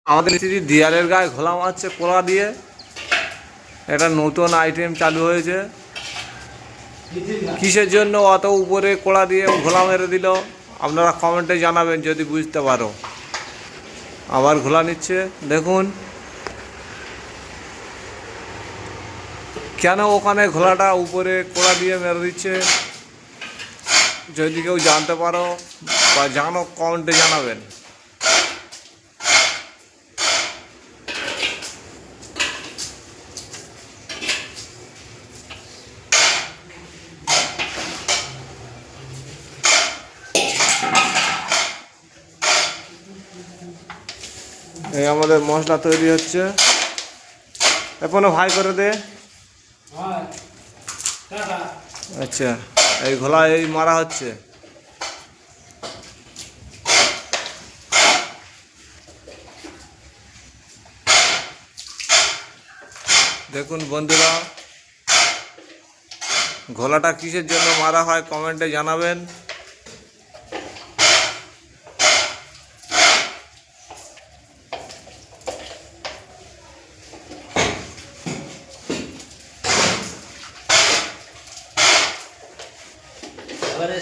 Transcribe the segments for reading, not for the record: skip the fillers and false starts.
আমাদের স্ত্রী দেয়ালের গায়ে ঘোলা মারছে কোলা দিয়ে। একটা নতুন আইটেম চালু হয়েছে। কিসের জন্য অত উপরে কোলা দিয়ে ঘোলা মেরে দিল আপনারা কমেন্টে জানাবেন যদি বুঝতে পারো। আবার ঘোলা নিচ্ছে দেখুন কেন ওখানে ঘোলাটা উপরে কোলা দিয়ে মেরে দিচ্ছে। যদি কেউ জানতে পারো বা জানো কমেন্টে জানাবেন। এই আমাদের মশলা তৈরি হচ্ছে। এখনো ভাই করে দে। আচ্ছা এই ঘোলা এই মারা হচ্ছে। দেখুন বন্ধুরা ঘোলাটা কিসের জন্য মারা হয় কমেন্টে জানাবেন।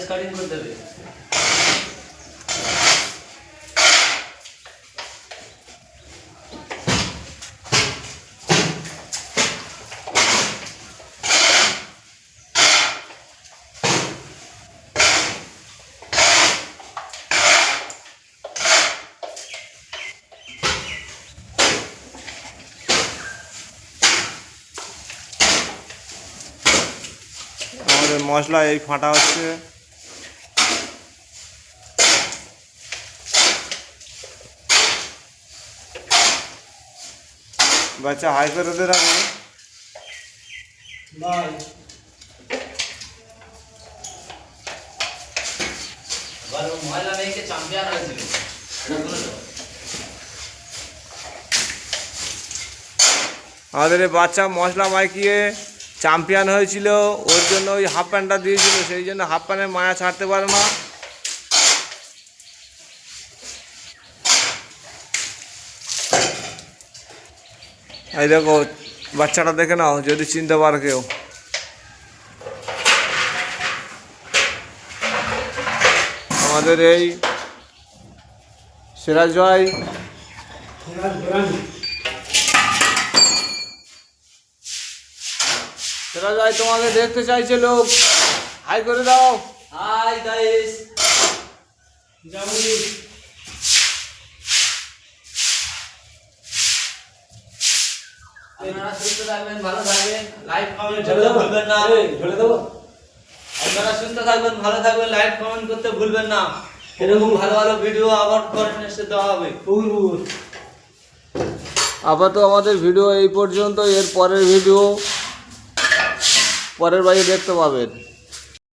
স্টার্টিং করতে হবে। আমাদের মশলা এই ফাটা হচ্ছে। বাচ্চা হাই করে দে রাখবে। মহিলা মেয়েকে চ্যাম্পিয়ন হয়েছিল। আমাদের এই বাচ্চা মশলা মাইকিয়ে চ্যাম্পিয়ন হয়েছিল, ওর জন্য ওই হাফ প্যান্টটা দিয়েছিল, সেই জন্য হাফ প্যান্টের মায়া ছাড়তে পারে না। এই দেখো বাচ্চাটা দেখে নাও যদি চিনতে পারে কেউ। আমাদের এই সিরাজ ভাই সিরাজ ভাই তোমাকে দেখতে চাইছে লোক, হাই করে দাও। হাই গাইস, আপনারা সুস্থ থাকবেন, ভালো থাকবেন, লাইক কমেন্ট করতে ভুলবেন না। ঝুলে দেবো। আপনারা সুস্থ থাকবেন, ভালো থাকবেন, লাইক কমেন্ট করতে ভুলবেন না। এরকম ভালো ভালো ভিডিও আবার পরে এসে দেওয়া হবে। আপাতত আমাদের ভিডিও এই পর্যন্ত। এর পরের ভিডিও পরের বাড়ি দেখতে পাবেন।